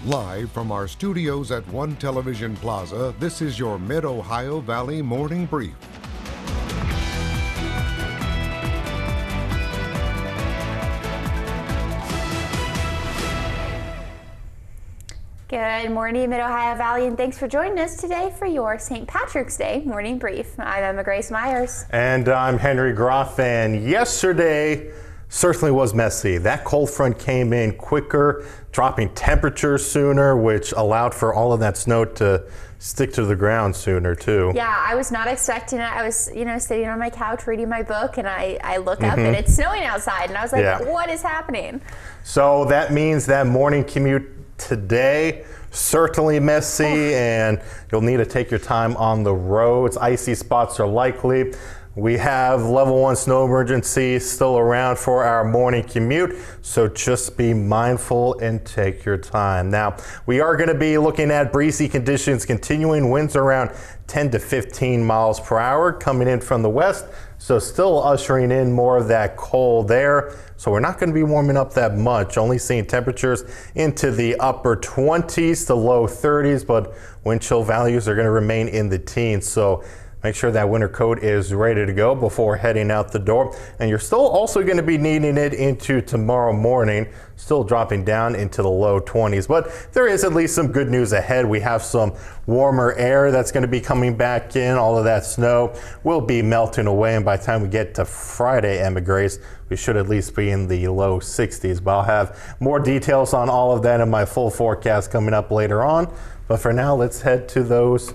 Live from our studios at One Television Plaza, this is your Mid-Ohio Valley Morning Brief. Good morning, Mid-Ohio Valley, and thanks for joining us today for your St. Patrick's Day Morning Brief. I'm Emma Grace Myers. And I'm Henry Groff, and yesterday certainly was messy. That cold front came in quicker, dropping temperatures sooner, which allowed for all of that snow to stick to the ground sooner too. Yeah, I was not expecting it. I was, sitting on my couch reading my book, and I look up and it's snowing outside, and I was like, What is happening? So that means that morning commute today, certainly messy, and you'll need to take your time on the roads. Icy spots are likely. We have level 1 snow emergency still around for our morning commute, so just be mindful and take your time. Now, we are going to be looking at breezy conditions continuing, winds around 10 to 15 miles per hour coming in from the west, so still ushering in more of that cold air. So we're not going to be warming up that much, only seeing temperatures into the upper 20s to low 30s, but wind chill values are going to remain in the teens. So make sure that winter coat is ready to go before heading out the door. And you're still also going to be needing it into tomorrow morning, still dropping down into the low 20s. But there is at least some good news ahead. We have some warmer air that's going to be coming back in. All of that snow will be melting away. And by the time we get to Friday, Emma Grace, we should at least be in the low 60s. But I'll have more details on all of that in my full forecast coming up later on. But for now, let's head to those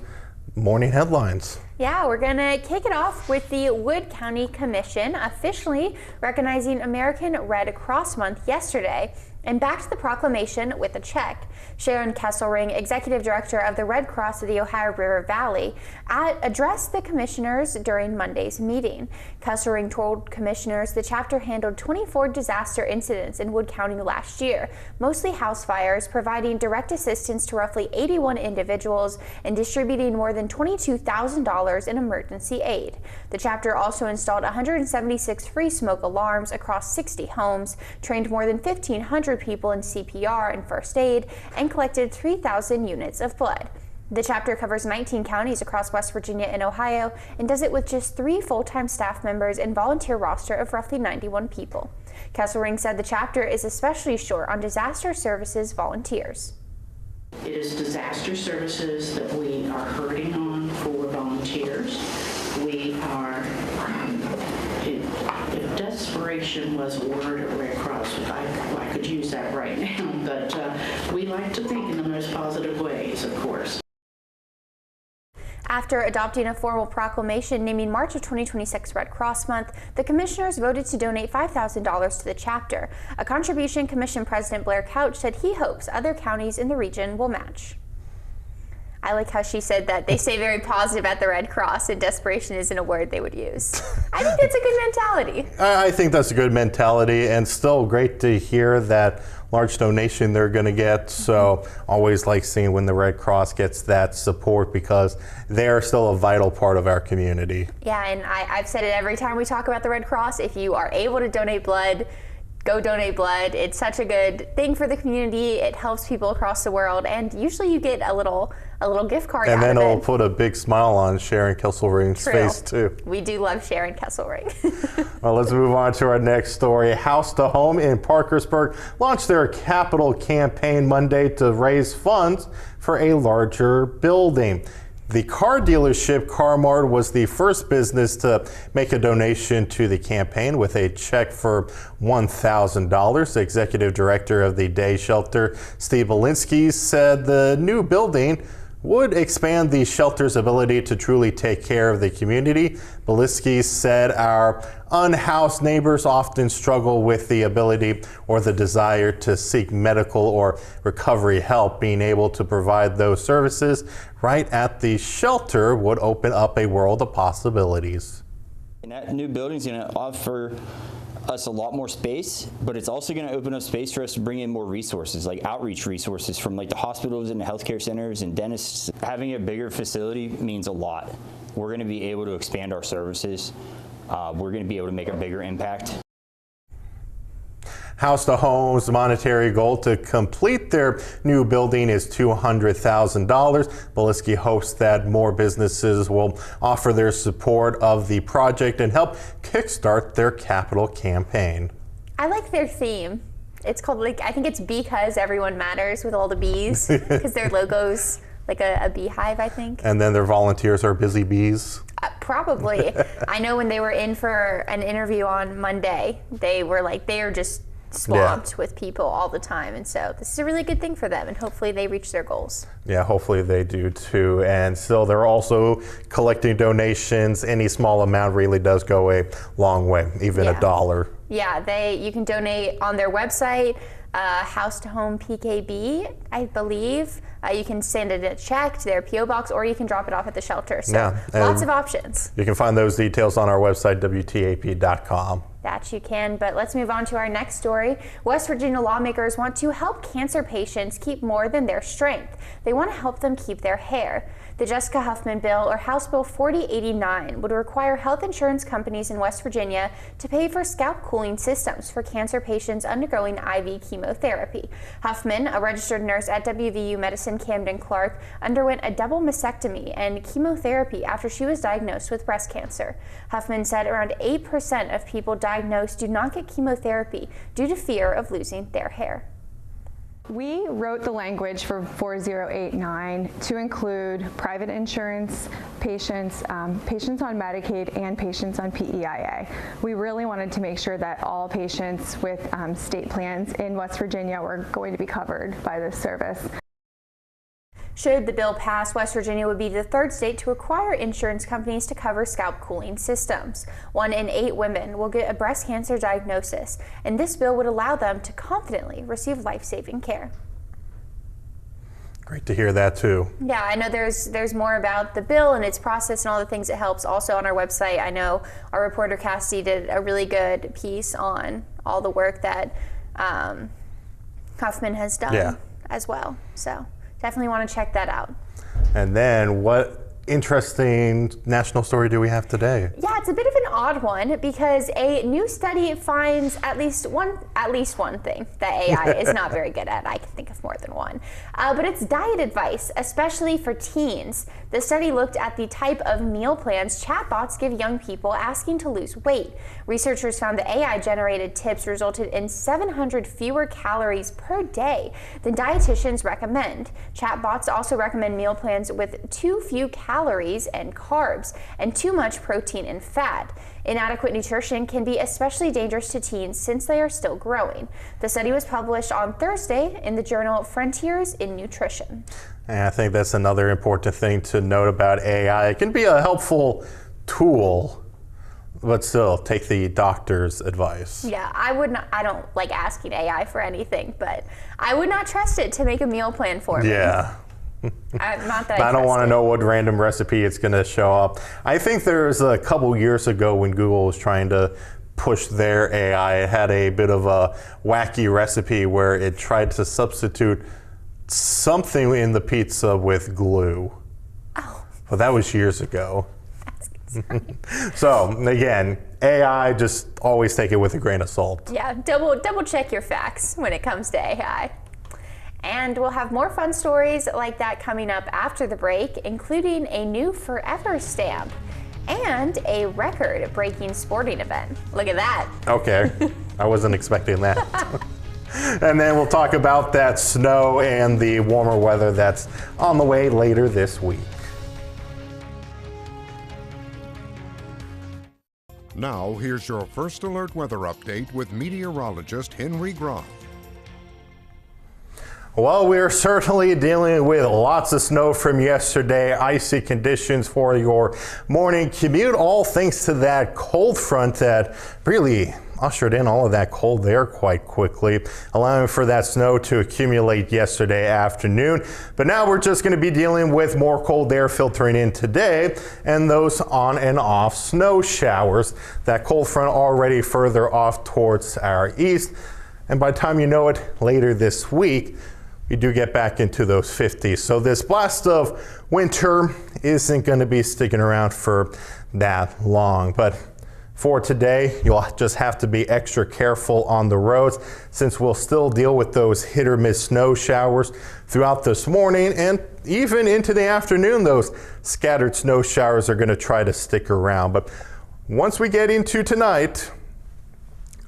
morning headlines. Yeah, we're going to kick it off with the Wood County Commission officially recognizing American Red Cross Month yesterday and backed the proclamation with a check. Sharon Kesselring, Executive Director of the Red Cross of the Ohio River Valley, addressed the commissioners during Monday's meeting. Kesselring told commissioners the chapter handled 24 disaster incidents in Wood County last year, mostly house fires, providing direct assistance to roughly 81 individuals and distributing more than $22,000 in emergency aid. The chapter also installed 176 free smoke alarms across 60 homes, trained more than 1,500 people in CPR and first aid, and collected 3,000 units of blood. The chapter covers 19 counties across West Virginia and Ohio and does it with just 3 full-time staff members and volunteer roster of roughly 91 people. Kesselring said the chapter is especially short on disaster services volunteers. It is disaster services that we are hurting on for volunteers. We are, if desperation was a word at Red Cross, I could use that right now, but we like to think in the most positive ways, of course. After adopting a formal proclamation naming March of 2026 Red Cross Month, the commissioners voted to donate $5,000 to the chapter, a contribution Commission President Blair Couch said he hopes other counties in the region will match. I like how she said that they stay very positive at the Red Cross and desperation isn't a word they would use. I think that's a good mentality. I think that's a good mentality, and still great to hear that large donation they're going to get. So always like seeing when the Red Cross gets that support because they're still a vital part of our community. Yeah, and I've said it every time we talk about the Red Cross. If you are able to donate blood, go donate blood. It's such a good thing for the community. It helps people across the world, and usually you get a little gift card and out of it. And then it'll put a big smile on Sharon Kesselring's face too. We do love Sharon Kesselring. Well, let's move on to our next story. House to Home in Parkersburg launched their capital campaign Monday to raise funds for a larger building. The car dealership Car-Mart was the first business to make a donation to the campaign with a check for $1,000. The executive director of the day shelter, Steve Belinsky, said the new building would expand the shelter's ability to truly take care of the community. Belinsky said our unhoused neighbors often struggle with the ability or the desire to seek medical or recovery help. Being able to provide those services right at the shelter would open up a world of possibilities. And that new building is going to offer us a lot more space, but it's also going to open up space for us to bring in more resources, like outreach resources from like the hospitals and the healthcare centers and dentists. Having a bigger facility means a lot. We're going to be able to expand our services. We're going to be able to make a bigger impact. House to Home's monetary goal to complete their new building is $200,000. Bieliski hopes that more businesses will offer their support of the project and help kickstart their capital campaign. I like their theme. It's called, like, I think it's Because Everyone Matters, with all the bees, because their logo's like a beehive, I think. And then their volunteers are busy bees? Probably. I know when they were in for an interview on Monday, they were like, they are just swamped with people all the time, and so this is a really good thing for them, and hopefully they reach their goals. Yeah, hopefully they do too. And still, they're also collecting donations. Any small amount really does go a long way, even $1. Yeah, you can donate on their website, House to Home PKB, I believe. You can send it a check to their P.O. box, or you can drop it off at the shelter. So lots of options. You can find those details on our website, WTAP.com. That you can, but let's move on to our next story. West Virginia lawmakers want to help cancer patients keep more than their strength. They want to help them keep their hair. The Jessica Huffman bill, or House Bill 4089, would require health insurance companies in West Virginia to pay for scalp cooling systems for cancer patients undergoing IV chemotherapy. Huffman, a registered nurse at WVU Medicine Camden Clark, underwent a double mastectomy and chemotherapy after she was diagnosed with breast cancer. Huffman said around 8% of people diagnosed do not get chemotherapy due to fear of losing their hair. We wrote the language for 4089 to include private insurance patients, patients on Medicaid, and patients on PEIA. We really wanted to make sure that all patients with state plans in West Virginia were going to be covered by this service. Should the bill pass, West Virginia would be the third state to require insurance companies to cover scalp cooling systems. 1 in 8 women will get a breast cancer diagnosis, and this bill would allow them to confidently receive life-saving care. Great to hear that too. Yeah, I know there's more about the bill and its process and all the things it helps also on our website. I know our reporter Cassidy did a really good piece on all the work that Huffman has done as well. So definitely want to check that out. And then what interesting national story do we have today? Yeah, it's a bit of an odd one because a new study finds at least one thing that AI is not very good at. I can think of more than one. But it's diet advice, especially for teens. The study looked at the type of meal plans chatbots give young people asking to lose weight. Researchers found that AI-generated tips resulted in 700 fewer calories per day than dietitians recommend. Chatbots also recommend meal plans with too few calories and carbs and too much protein and fat. Inadequate nutrition can be especially dangerous to teens since they are still growing. The study was published on Thursday in the journal Frontiers in Nutrition. And I think that's another important thing to note about AI. It can be a helpful tool, but still take the doctor's advice. Yeah, I don't like asking AI for anything, but I would not trust it to make a meal plan for me. Yeah. Not that I don't want to know what random recipe it's going to show up. I think there was a couple years ago when Google was trying to push their AI. It had a bit of a wacky recipe where it tried to substitute something in the pizza with glue. Oh. But that was years ago. That's concerning. So again, AI, just always take it with a grain of salt. Yeah, double check your facts when it comes to AI. And we'll have more fun stories like that coming up after the break, including a new Forever stamp and a record-breaking sporting event. Look at that. Okay, I wasn't expecting that. And then we'll talk about that snow and the warmer weather that's on the way later this week. Now, here's your first alert weather update with meteorologist Henry Groff. Well, we're certainly dealing with lots of snow from yesterday, icy conditions for your morning commute, all thanks to that cold front that really ushered in all of that cold air quite quickly, allowing for that snow to accumulate yesterday afternoon. But now we're just going to be dealing with more cold air filtering in today and those on and off snow showers. That cold front already further off towards our east. And by the time you know it, later this week, we do get back into those 50s. So this blast of winter isn't going to be sticking around for that long. But For today, you'll just have to be extra careful on the roads since we'll still deal with those hit or miss snow showers throughout this morning and even into the afternoon. Those scattered snow showers are going to try to stick around. But once we get into tonight,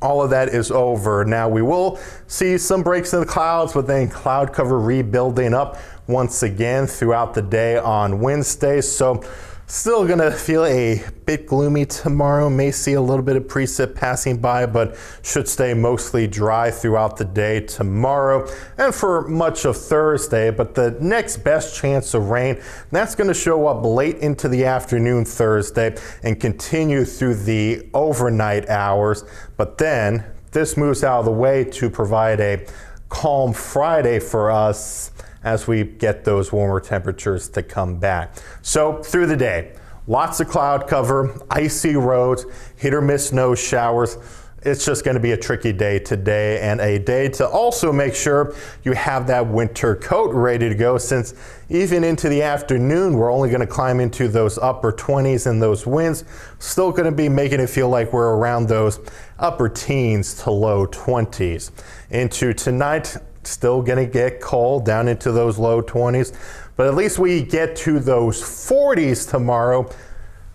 all of that is over. Now we will see some breaks in the clouds, but then cloud cover rebuilding up once again throughout the day on Wednesday. So still gonna feel a bit gloomy tomorrow. May see a little bit of precip passing by, but should stay mostly dry throughout the day tomorrow and for much of Thursday. But the next best chance of rain, that's gonna show up late into the afternoon Thursday and continue through the overnight hours. But then this moves out of the way to provide a calm Friday for us as we get those warmer temperatures to come back. So through the day, lots of cloud cover, icy roads, hit or miss snow showers. It's just going to be a tricky day today, and a day to also make sure you have that winter coat ready to go, since even into the afternoon, we're only going to climb into those upper 20s, and those winds still going to be making it feel like we're around those upper teens to low 20s. Into tonight, still gonna get cold down into those low 20s, but at least we get to those 40s tomorrow.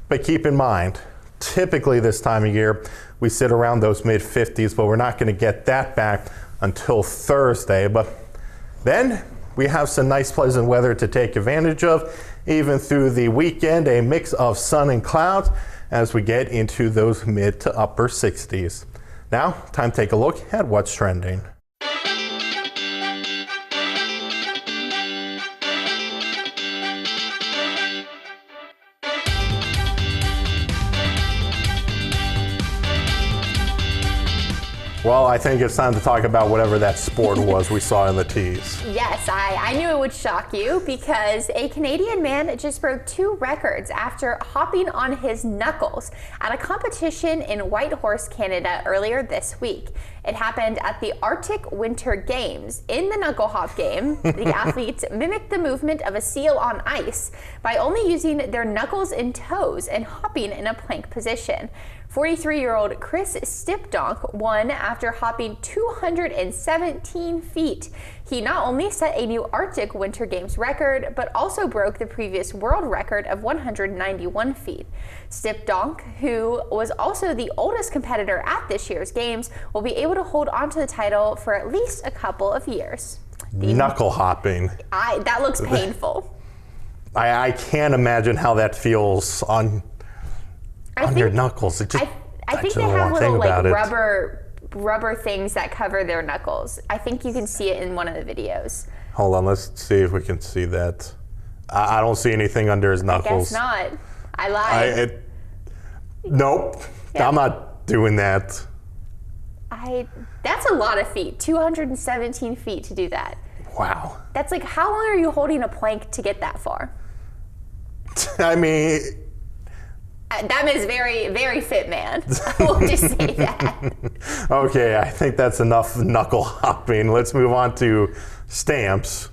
But keep in mind, typically this time of year, we sit around those mid 50s, but we're not gonna get that back until Thursday. But then we have some nice pleasant weather to take advantage of, even through the weekend, a mix of sun and clouds as we get into those mid to upper 60s. Now, time to take a look at what's trending. Well, I think it's time to talk about whatever that sport was we saw in the tees. Yes, I knew it would shock you, because a Canadian man just broke 2 records after hopping on his knuckles at a competition in Whitehorse, Canada earlier this week. It happened at the Arctic Winter Games. In the knuckle hop game, the athletes mimicked the movement of a seal on ice by only using their knuckles and toes and hopping in a plank position. 43-year-old Chris Stipdonk won after hopping 217 feet. He not only set a new Arctic Winter Games record, but also broke the previous world record of 191 feet. Stipdonk, who was also the oldest competitor at this year's games, will be able to hold on to the title for at least a couple of years. Knuckle hopping. That looks painful. I can't imagine how that feels on your knuckles. It just, I think they have little like rubber things that cover their knuckles. I think you can see it in one of the videos. Hold on, let's see if we can see that. I don't see anything under his knuckles. I guess not. I lied. Nope, yeah. I'm not doing that. That's a lot of feet, 217 feet to do that. Wow. That's like, how long are you holding a plank to get that far? I mean, that is very, very fit man. I will just say that. Okay, I think that's enough knuckle hopping. Let's move on to stamps.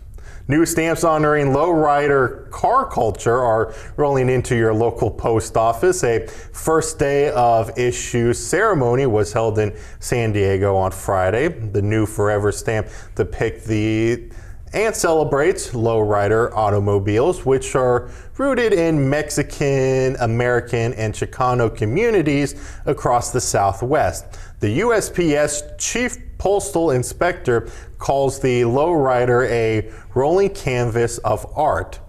New stamps honoring lowrider car culture are rolling into your local post office. A first day of issue ceremony was held in San Diego on Friday. The new Forever stamp depicts and celebrates lowrider automobiles, which are rooted in Mexican, American, and Chicano communities across the Southwest. The USPS Chief Postal Inspector calls the lowrider a rolling canvas of art.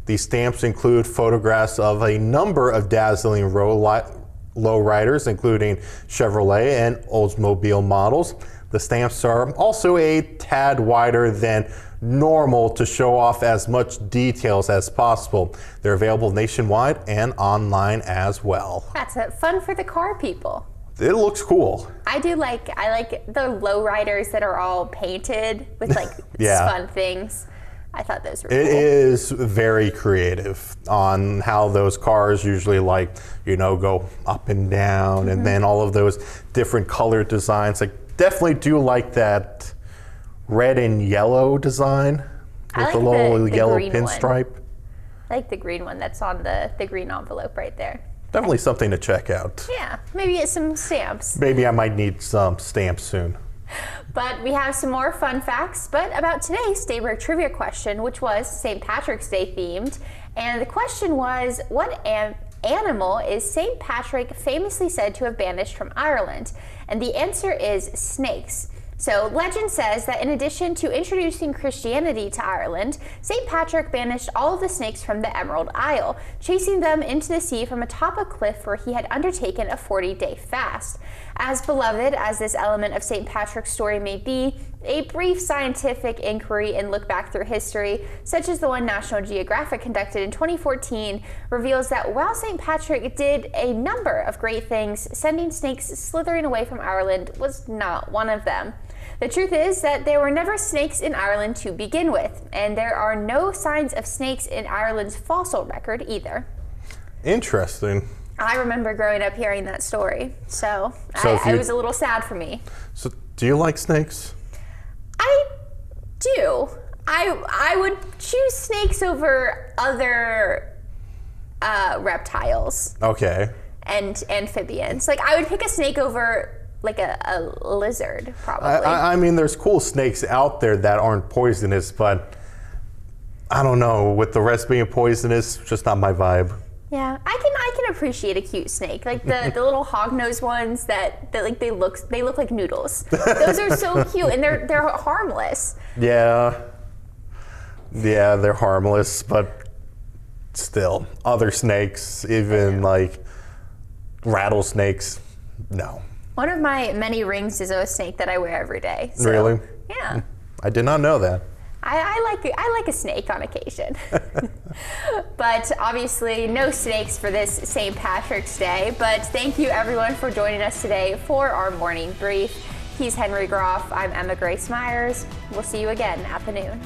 These stamps include photographs of a number of dazzling lowriders, including Chevrolet and Oldsmobile models. The stamps are also a tad wider than normal to show off as much details as possible. They're available nationwide and online as well. That's fun for the car people. It looks cool. I like the lowriders that are all painted with like fun things. I thought those were cool. It is very creative on how those cars usually go up and down, and then all of those different color designs. I definitely do like that red and yellow design with the little yellow pinstripe. I like the green one that's on the green envelope right there. Definitely something to check out. Yeah, maybe get some stamps. Maybe I might need some stamps soon. But we have some more fun facts, but about today's Daybreak trivia question, which was St. Patrick's Day themed. And the question was, what animal is St. Patrick famously said to have banished from Ireland? And the answer is snakes. So legend says that in addition to introducing Christianity to Ireland, St. Patrick banished all of the snakes from the Emerald Isle, chasing them into the sea from atop a cliff where he had undertaken a 40-day fast. As beloved as this element of St. Patrick's story may be, a brief scientific inquiry and look back through history, such as the one National Geographic conducted in 2014, reveals that while St. Patrick did a number of great things, sending snakes slithering away from Ireland was not one of them. The truth is that there were never snakes in Ireland to begin with, and there are no signs of snakes in Ireland's fossil record either. Interesting. I remember growing up hearing that story, so it was a little sad for me. So, do you like snakes? I do. I would choose snakes over other reptiles. Okay. And amphibians. Like, I would pick a snake over like a lizard, probably. I mean, there's cool snakes out there that aren't poisonous, but I don't know. With the rest being poisonous, just not my vibe. Yeah, I can appreciate a cute snake, like the little hognose ones that like they look like noodles. Those are so cute, and they're harmless. Yeah, they're harmless, but still, other snakes, even like rattlesnakes, no. One of my many rings is a snake that I wear every day. So, really? Yeah. I did not know that. I like a snake on occasion. But obviously no snakes for this St. Patrick's Day. But thank you everyone for joining us today for our morning brief. He's Henry Groff. I'm Emma Grace Myers. We'll see you again at the noon.